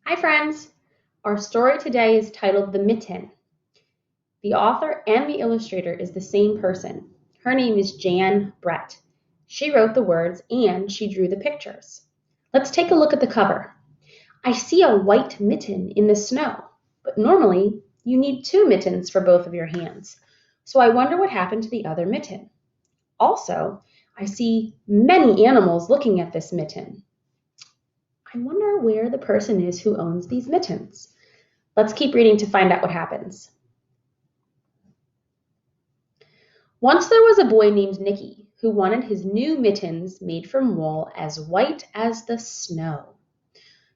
Hi, friends. Our story today is titled The Mitten. The author and the illustrator is the same person. Her name is Jan Brett. She wrote the words and she drew the pictures. Let's take a look at the cover. I see a white mitten in the snow, but normally you need two mittens for both of your hands. So I wonder what happened to the other mitten. Also, I see many animals looking at this mitten. I wonder where the person is who owns these mittens. Let's keep reading to find out what happens. Once there was a boy named Nicky who wanted his new mittens made from wool as white as the snow.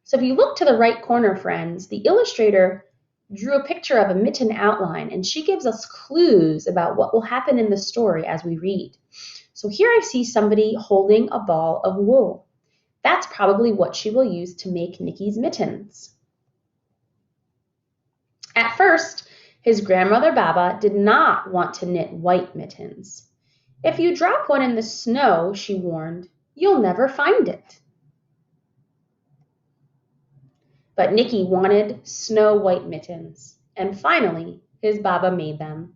So if you look to the right corner, friends, the illustrator drew a picture of a mitten outline, and she gives us clues about what will happen in the story as we read. So here I see somebody holding a ball of wool. That's probably what she will use to make Nicky's mittens. At first, his grandmother Baba did not want to knit white mittens. If you drop one in the snow, she warned, you'll never find it. But Nicky wanted snow white mittens, and finally, his Baba made them.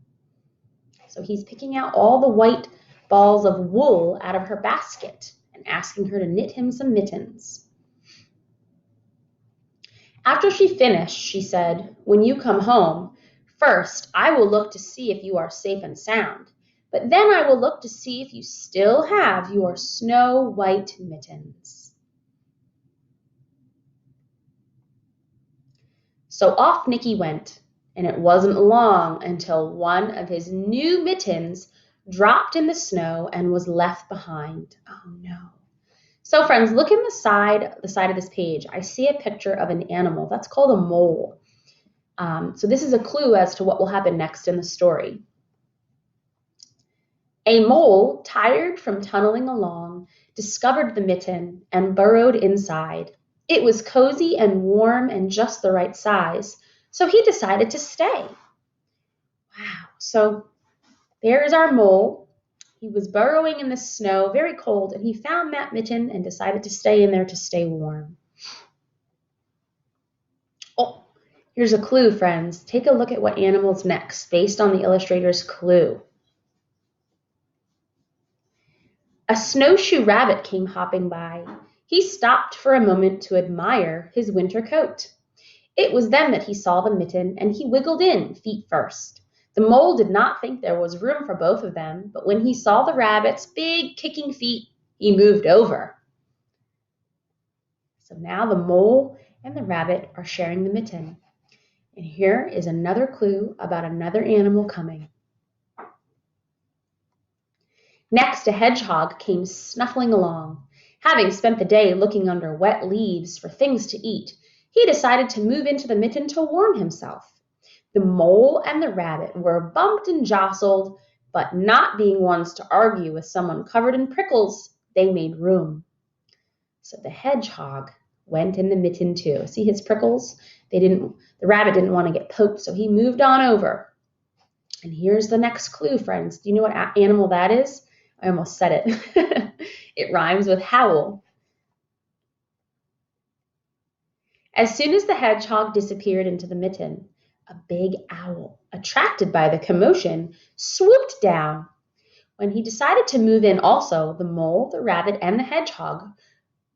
So he's picking out all the white balls of wool out of her basket and asking her to knit him some mittens. After she finished, she said, when you come home, first I will look to see if you are safe and sound, but then I will look to see if you still have your snow white mittens. So off Nicky went, and it wasn't long until one of his new mittens dropped in the snow and was left behind. Oh no. So friends, look in the side of this page. I see a picture of an animal. That's called a mole. So this is a clue as to what will happen next in the story. A mole, tired from tunneling along, discovered the mitten and burrowed inside. It was cozy and warm and just the right size, so he decided to stay. Wow, so there's our mole. He was burrowing in the snow, very cold, and he found that mitten and decided to stay in there to stay warm. Oh, here's a clue, friends. Take a look at what animal's next, based on the illustrator's clue. A snowshoe rabbit came hopping by. He stopped for a moment to admire his winter coat. It was then that he saw the mitten, and he wiggled in, feet first. The mole did not think there was room for both of them, but when he saw the rabbit's big kicking feet, he moved over. So now the mole and the rabbit are sharing the mitten. And here is another clue about another animal coming. Next, a hedgehog came snuffling along. Having spent the day looking under wet leaves for things to eat, he decided to move into the mitten to warm himself. The mole and the rabbit were bumped and jostled, but not being ones to argue with someone covered in prickles, they made room. So the hedgehog went in the mitten too. See his prickles? The rabbit didn't want to get poked, so he moved on over. And here's the next clue, friends. Do you know what animal that is? I almost said it. It rhymes with howl. As soon as the hedgehog disappeared into the mitten, a big owl, attracted by the commotion, swooped down. When he decided to move in also, the mole, the rabbit, and the hedgehog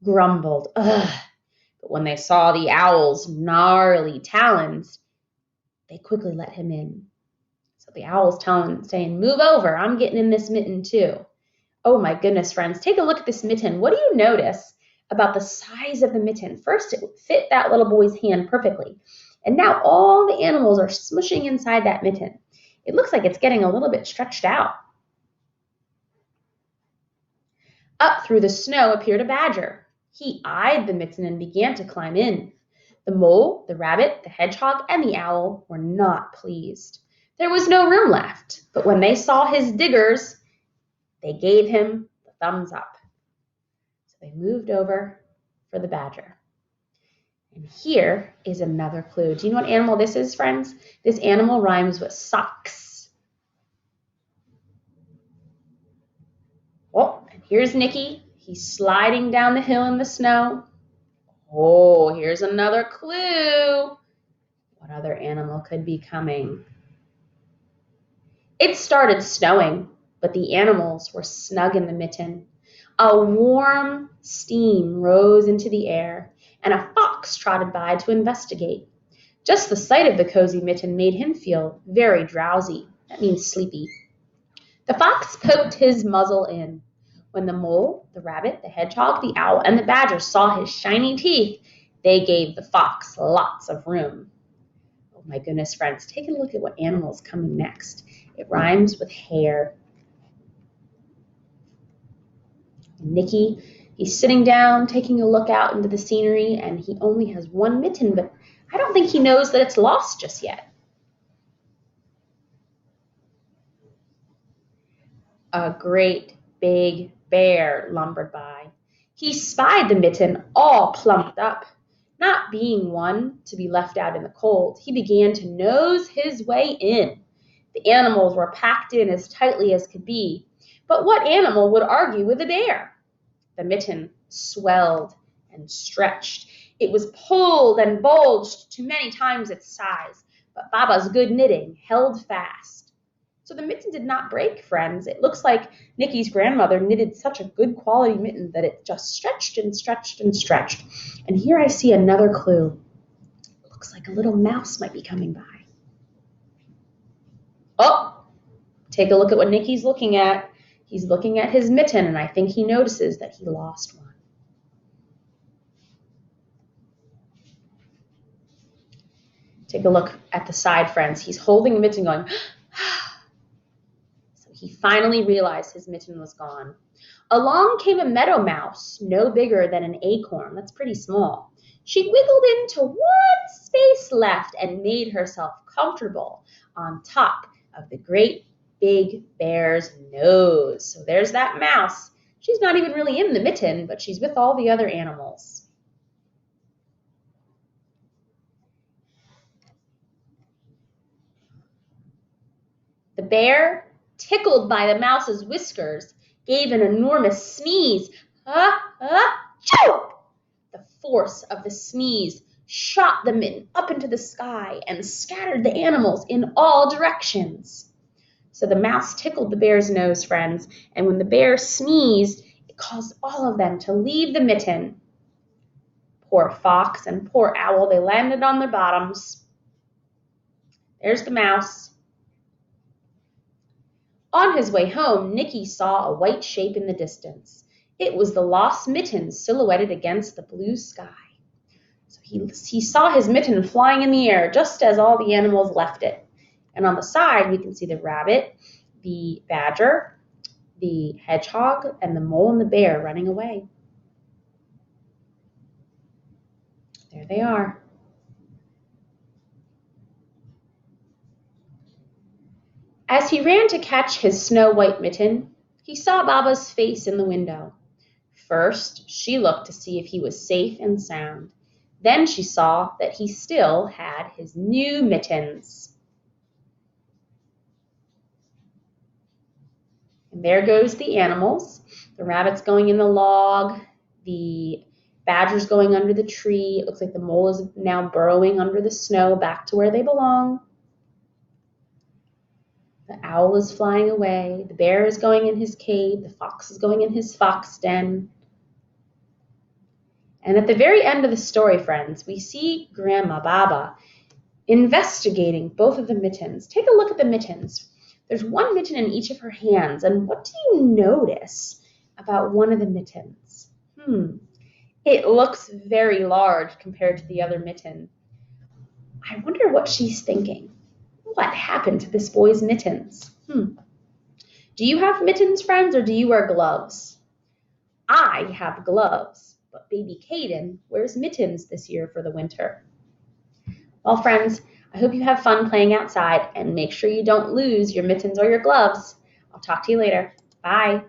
grumbled, ugh. But when they saw the owl's gnarly talons, they quickly let him in. So the owl's saying, move over, I'm getting in this mitten too. Oh my goodness, friends, take a look at this mitten. What do you notice about the size of the mitten? First, it would fit that little boy's hand perfectly. And now all the animals are smushing inside that mitten. It looks like it's getting a little bit stretched out. Up through the snow appeared a badger. He eyed the mitten and began to climb in. The mole, the rabbit, the hedgehog, and the owl were not pleased. There was no room left, but when they saw his diggers, they gave him the thumbs up. So they moved over for the badger. And here is another clue. Do you know what animal this is, friends? This animal rhymes with socks. Oh, and here's Nicky. He's sliding down the hill in the snow. Oh, here's another clue. What other animal could be coming? It started snowing, but the animals were snug in the mitten. A warm steam rose into the air, and a fox trotted by to investigate. Just the sight of the cozy mitten made him feel very drowsy. That means sleepy. The fox poked his muzzle in. When the mole, the rabbit, the hedgehog, the owl, and the badger saw his shiny teeth, they gave the fox lots of room. Oh my goodness, friends, take a look at what animal is coming next. It rhymes with hare. Nicky, he's sitting down, taking a look out into the scenery, and he only has one mitten, but I don't think he knows that it's lost just yet. A great big bear lumbered by. He spied the mitten all plumped up. Not being one to be left out in the cold, he began to nose his way in. The animals were packed in as tightly as could be, but what animal would argue with a bear? The mitten swelled and stretched. It was pulled and bulged to many times its size, but Baba's good knitting held fast. So the mitten did not break, friends. It looks like Nicky's grandmother knitted such a good quality mitten that it just stretched and stretched and stretched. And here I see another clue. It looks like a little mouse might be coming by. Oh, take a look at what Nicky's looking at. He's looking at his mitten, and I think he notices that he lost one. Take a look at the side, friends. He's holding the mitten going, so he finally realized his mitten was gone. Along came a meadow mouse, no bigger than an acorn. That's pretty small. She wiggled into one space left and made herself comfortable on top of the great big bear's nose. So there's that mouse. She's not even really in the mitten, but she's with all the other animals. The bear, tickled by the mouse's whiskers, gave an enormous sneeze. Achoo! The force of the sneeze shot the mitten up into the sky and scattered the animals in all directions. So the mouse tickled the bear's nose, friends, and when the bear sneezed, it caused all of them to leave the mitten. Poor fox and poor owl, they landed on their bottoms. There's the mouse. On his way home, Nicky saw a white shape in the distance. It was the lost mitten silhouetted against the blue sky. So he saw his mitten flying in the air just as all the animals left it. And on the side, we can see the rabbit, the badger, the hedgehog, and the mole and the bear running away. There they are. As he ran to catch his snow-white mitten, he saw Baba's face in the window. First, she looked to see if he was safe and sound. Then she saw that he still had his new mittens. And there goes the animals. The rabbit's going in the log. The badger's going under the tree. It looks like the mole is now burrowing under the snow back to where they belong. The owl is flying away. The bear is going in his cave. The fox is going in his fox den. And at the very end of the story, friends, we see Grandma Baba investigating both of the mittens. Take a look at the mittens. There's one mitten in each of her hands. And what do you notice about one of the mittens? It looks very large compared to the other mitten. I wonder what she's thinking. What happened to this boy's mittens? Do you have mittens, friends, or do you wear gloves? I have gloves, but baby Caden wears mittens this year for the winter. Well, friends, I hope you have fun playing outside and make sure you don't lose your mittens or your gloves. I'll talk to you later. Bye.